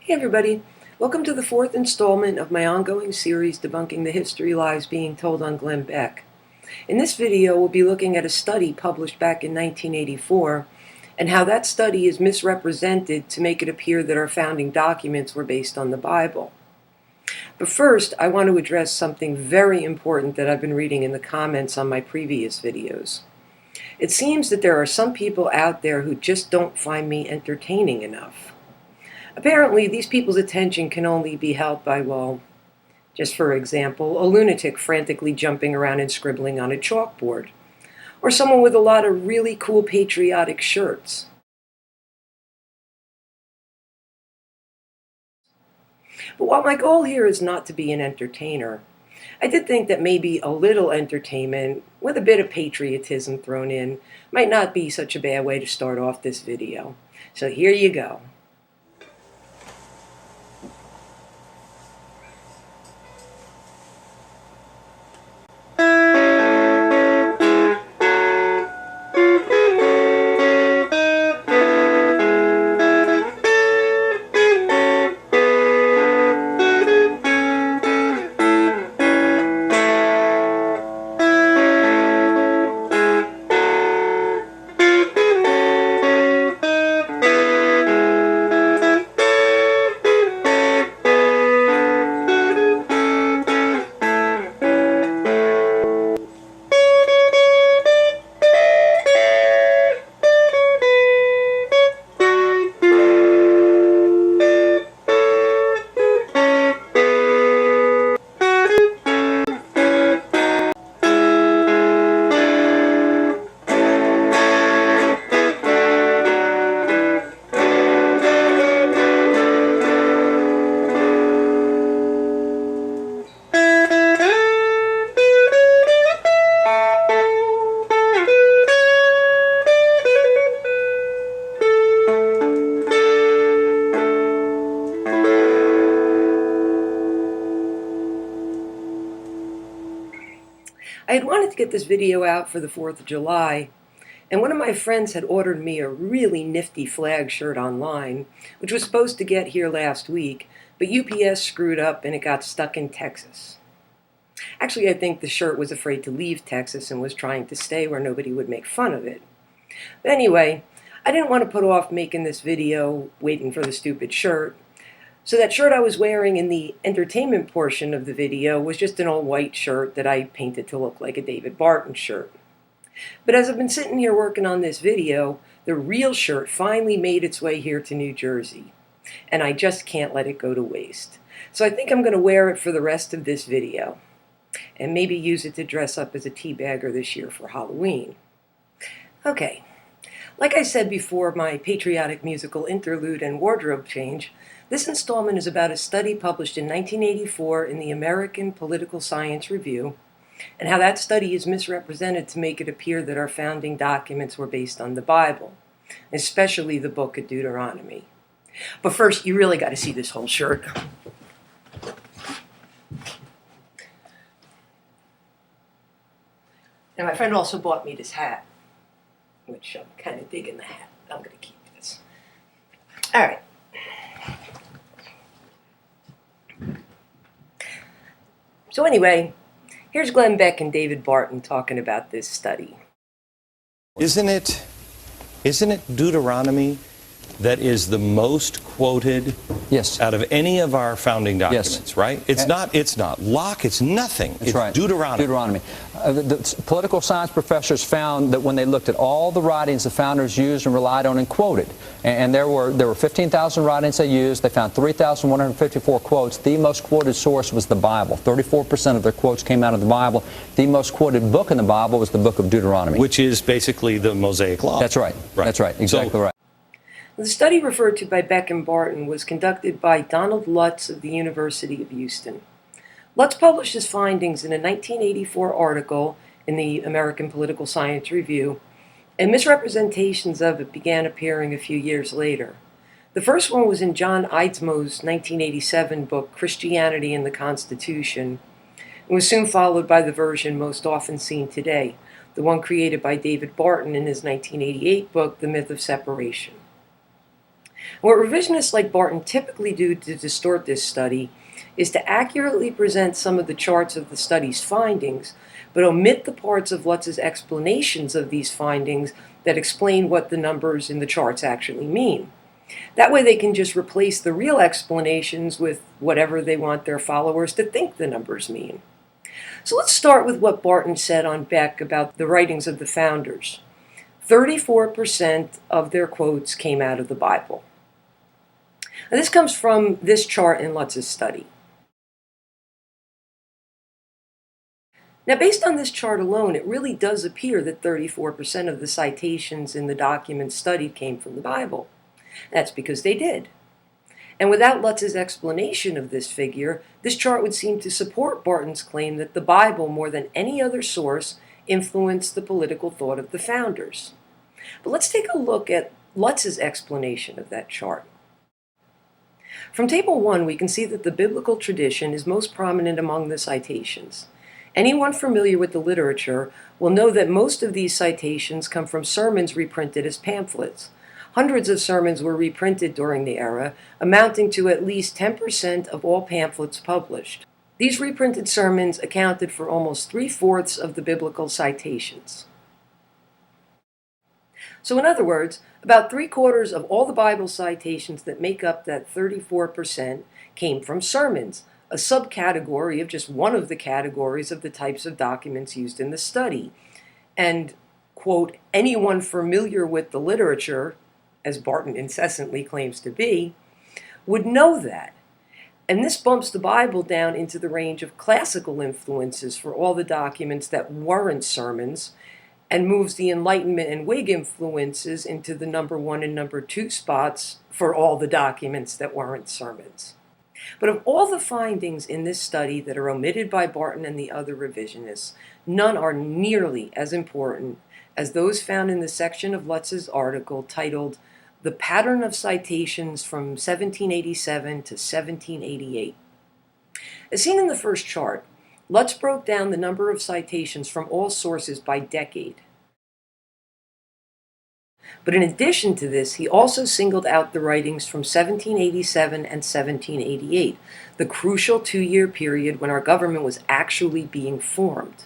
Hey everybody, welcome to the fourth installment of my ongoing series debunking the history lies being told on Glenn Beck. In this video we'll be looking at a study published back in 1984 and how that study is misrepresented to make it appear that our founding documents were based on the Bible. But first I want to address something very important that I've been reading in the comments on my previous videos. It seems that there are some people out there who just don't find me entertaining enough. Apparently, these people's attention can only be held by, well, just for example, a lunatic frantically jumping around and scribbling on a chalkboard, or someone with a lot of really cool patriotic shirts. But while my goal here is not to be an entertainer, I did think that maybe a little entertainment, with a bit of patriotism thrown in, might not be such a bad way to start off this video. So here you go. I had wanted to get this video out for the 4th of July, and one of my friends had ordered me a really nifty flag shirt online, which was supposed to get here last week, but UPS screwed up and it got stuck in Texas. Actually, I think the shirt was afraid to leave Texas and was trying to stay where nobody would make fun of it. But anyway, I didn't want to put off making this video waiting for the stupid shirt. So that shirt I was wearing in the entertainment portion of the video was just an old white shirt that I painted to look like a David Barton shirt. But as I've been sitting here working on this video, the real shirt finally made its way here to New Jersey. And I just can't let it go to waste. So I think I'm going to wear it for the rest of this video. And maybe use it to dress up as a teabagger this year for Halloween. Okay, like I said before my patriotic musical interlude and wardrobe change, this installment is about a study published in 1984 in the American Political Science Review, and how that study is misrepresented to make it appear that our founding documents were based on the Bible, especially the book of Deuteronomy. But first, you really got to see this whole shirt. And my friend also bought me this hat, which I'm kind of digging the hat. I'm going to keep this. All right. So anyway, here's Glenn Beck and David Barton talking about this study. Isn't it Deuteronomy that is the most quoted out of any of our founding documents, right? It's not Locke, it's nothing. That's right. Deuteronomy. The political science professors found that when they looked at all the writings the founders used and relied on and quoted, and there were 15,000 writings they used, they found 3,154 quotes. The most quoted source was the Bible. 34% of their quotes came out of the Bible. The most quoted book in the Bible was the book of Deuteronomy. Which is basically the Mosaic Law. That's right. That's right. Exactly right. The study referred to by Beck and Barton was conducted by Donald Lutz of the University of Houston. Lutz published his findings in a 1984 article in the American Political Science Review, and misrepresentations of it began appearing a few years later. The first one was in John Eidsmoe's 1987 book, Christianity and the Constitution, and was soon followed by the version most often seen today, the one created by David Barton in his 1988 book, The Myth of Separation. What revisionists like Barton typically do to distort this study is to accurately present some of the charts of the study's findings, but omit the parts of Lutz's explanations of these findings that explain what the numbers in the charts actually mean. That way they can just replace the real explanations with whatever they want their followers to think the numbers mean. So let's start with what Barton said on Beck about the writings of the founders. 34% of their quotes came out of the Bible. Now, this comes from this chart in Lutz's study. Now, based on this chart alone, it really does appear that 34% of the citations in the documents studied came from the Bible. That's because they did. And without Lutz's explanation of this figure, this chart would seem to support Barton's claim that the Bible, more than any other source, influenced the political thought of the founders. But let's take a look at Lutz's explanation of that chart. From Table 1, we can see that the biblical tradition is most prominent among the citations. Anyone familiar with the literature will know that most of these citations come from sermons reprinted as pamphlets. Hundreds of sermons were reprinted during the era, amounting to at least 10% of all pamphlets published. These reprinted sermons accounted for almost 3/4 of the biblical citations. So in other words, about 3/4 of all the Bible citations that make up that 34% came from sermons, a subcategory of just one of the categories of the types of documents used in the study. And, quote, anyone familiar with the literature, as Barton incessantly claims to be, would know that. And this bumps the Bible down into the range of classical influences for all the documents that weren't sermons, and moves the Enlightenment and Whig influences into the number 1 and number 2 spots for all the documents that weren't sermons. But of all the findings in this study that are omitted by Barton and the other revisionists, none are nearly as important as those found in the section of Lutz's article titled "The Pattern of Citations from 1787 to 1788." As seen in the first chart, Lutz broke down the number of citations from all sources by decade. But in addition to this, he also singled out the writings from 1787 and 1788, the crucial 2-year period when our government was actually being formed.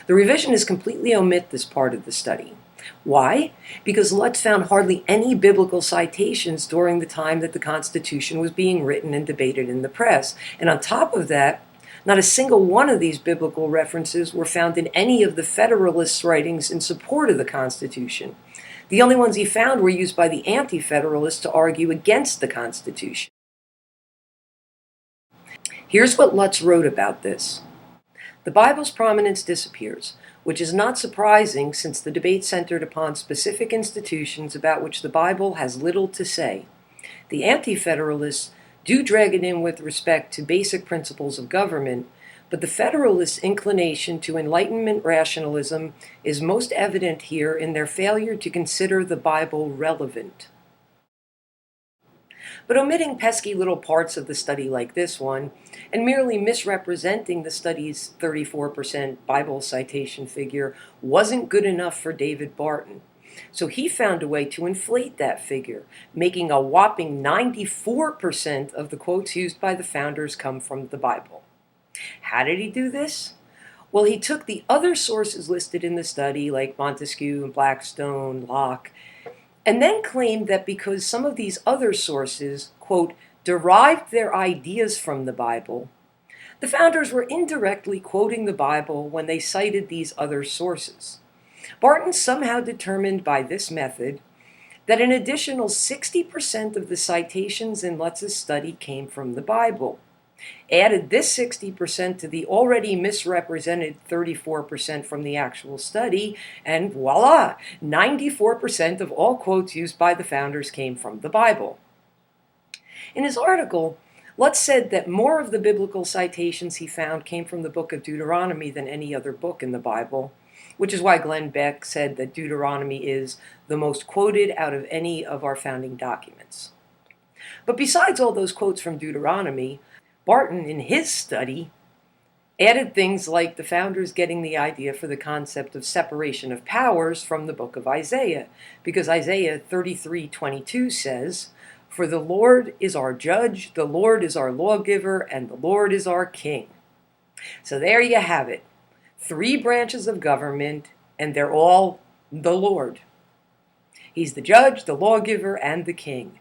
The revisionists completely omit this part of the study. Why? Because Lutz found hardly any biblical citations during the time that the Constitution was being written and debated in the press. And on top of that, not a single one of these biblical references were found in any of the Federalists' writings in support of the Constitution. The only ones he found were used by the Anti-Federalists to argue against the Constitution. Here's what Lutz wrote about this. The Bible's prominence disappears, which is not surprising since the debate centered upon specific institutions about which the Bible has little to say. The Anti-Federalists do drag it in with respect to basic principles of government, but the Federalists' inclination to Enlightenment rationalism is most evident here in their failure to consider the Bible relevant. But omitting pesky little parts of the study like this one, and merely misrepresenting the study's 34% Bible citation figure wasn't good enough for David Barton. So he found a way to inflate that figure, making a whopping 94% of the quotes used by the founders come from the Bible. How did he do this? Well, he took the other sources listed in the study, like Montesquieu and Blackstone, Locke, and then claimed that because some of these other sources, quote, derived their ideas from the Bible, the founders were indirectly quoting the Bible when they cited these other sources. Barton somehow determined by this method that an additional 60% of the citations in Lutz's study came from the Bible, added this 60% to the already misrepresented 34% from the actual study, and voila, 94% of all quotes used by the founders came from the Bible. In his article, Lutz said that more of the biblical citations he found came from the book of Deuteronomy than any other book in the Bible, which is why Glenn Beck said that Deuteronomy is the most quoted out of any of our founding documents. But besides all those quotes from Deuteronomy, Barton, in his study, added things like the founders getting the idea for the concept of separation of powers from the book of Isaiah, because Isaiah 33:22 says, For the Lord is our judge, the Lord is our lawgiver, and the Lord is our king. So there you have it. 3 branches of government, and they're all the Lord. He's the judge, the lawgiver, and the king.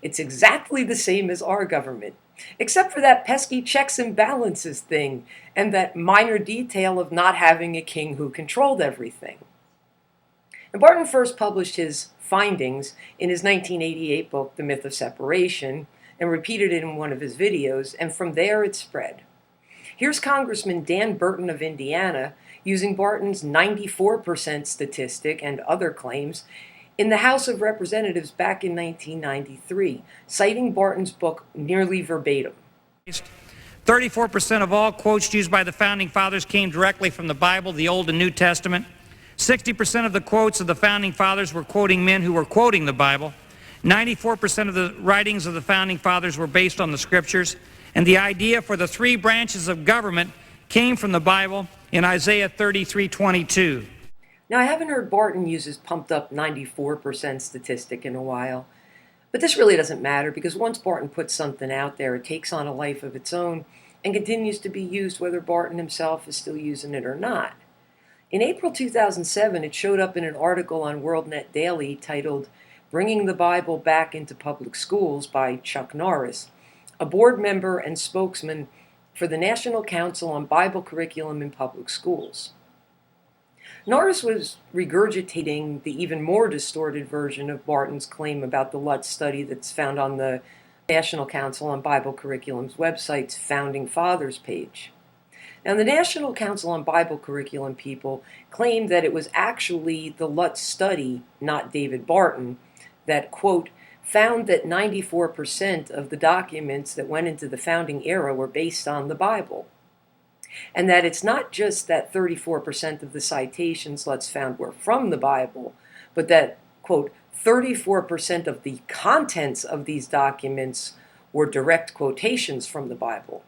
It's exactly the same as our government, except for that pesky checks and balances thing, and that minor detail of not having a king who controlled everything. And Barton first published his findings in his 1988 book, The Myth of Separation, and repeated it in one of his videos, and from there it spread. Here's Congressman Dan Burton of Indiana using Barton's 94% statistic and other claims in the House of Representatives back in 1993, citing Barton's book nearly verbatim. 34% of all quotes used by the Founding Fathers came directly from the Bible, the Old and New Testament. 60% of the quotes of the Founding Fathers were quoting men who were quoting the Bible. 94% of the writings of the Founding Fathers were based on the Scriptures. And the idea for the 3 branches of government came from the Bible in Isaiah 33:22. Now, I haven't heard Barton use his pumped-up 94% statistic in a while, but this really doesn't matter because once Barton puts something out there, it takes on a life of its own and continues to be used whether Barton himself is still using it or not. In April 2007, it showed up in an article on WorldNet Daily titled "Bringing the Bible Back into Public Schools" by Chuck Norris, a board member and spokesman for the National Council on Bible Curriculum in Public Schools. Norris was regurgitating the even more distorted version of Barton's claim about the Lutz study that's found on the National Council on Bible Curriculum's website's Founding Fathers page. Now, the National Council on Bible Curriculum people claimed that it was actually the Lutz study, not David Barton, that, quote, found that 94% of the documents that went into the founding era were based on the Bible. And that it's not just that 34% of the citations Lutz found were from the Bible, but that, quote, 34% of the contents of these documents were direct quotations from the Bible.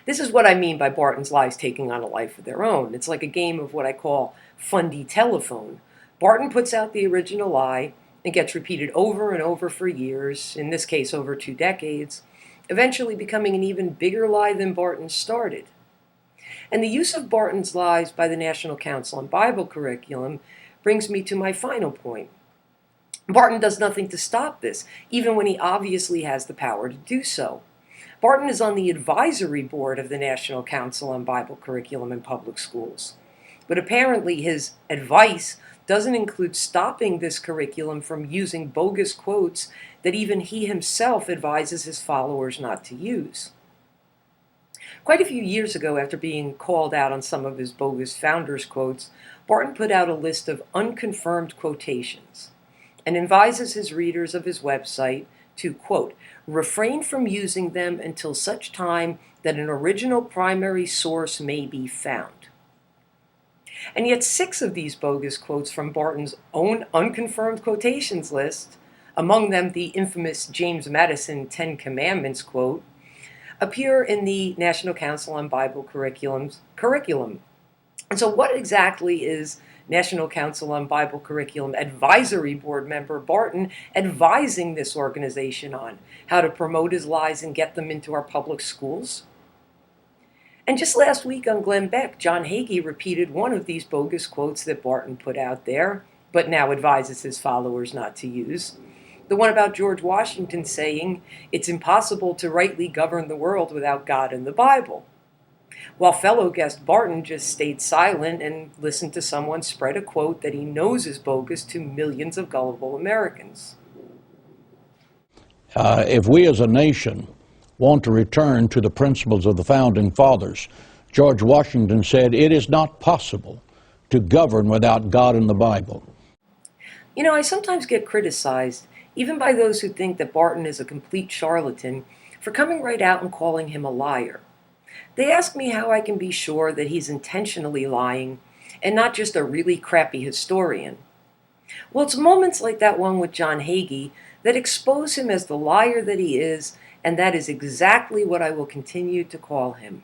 This is what I mean by Barton's lies taking on a life of their own. It's like a game of what I call fundy telephone. Barton puts out the original lie and gets repeated over and over for years, in this case over 2 decades, eventually becoming an even bigger lie than Barton started. And the use of Barton's lies by the National Council on Bible Curriculum brings me to my final point. Barton does nothing to stop this, even when he obviously has the power to do so. Barton is on the advisory board of the National Council on Bible Curriculum in Public Schools. But apparently his advice doesn't include stopping this curriculum from using bogus quotes that even he himself advises his followers not to use. Quite a few years ago, after being called out on some of his bogus founders' quotes, Barton put out a list of unconfirmed quotations and advises his readers of his website to, quote, refrain from using them until such time that an original primary source may be found. And yet 6 of these bogus quotes from Barton's own unconfirmed quotations list, among them the infamous James Madison 10 Commandments quote, appear in the National Council on Bible Curriculum's curriculum. And so what exactly is National Council on Bible Curriculum Advisory Board member Barton advising this organization on? How to promote his lies and get them into our public schools? And just last week on Glenn Beck, John Hagee repeated one of these bogus quotes that Barton put out there, but now advises his followers not to use. The one about George Washington saying, it's impossible to rightly govern the world without God and the Bible. While fellow guest Barton just stayed silent and listened to someone spread a quote that he knows is bogus to millions of gullible Americans. If we as a nation want to return to the principles of the Founding Fathers, George Washington said, it is not possible to govern without God and the Bible. You know, I sometimes get criticized, even by those who think that Barton is a complete charlatan, for coming right out and calling him a liar. They ask me how I can be sure that he's intentionally lying and not just a really crappy historian. Well, it's moments like that one with John Hagee that expose him as the liar that he is, and that is exactly what I will continue to call him.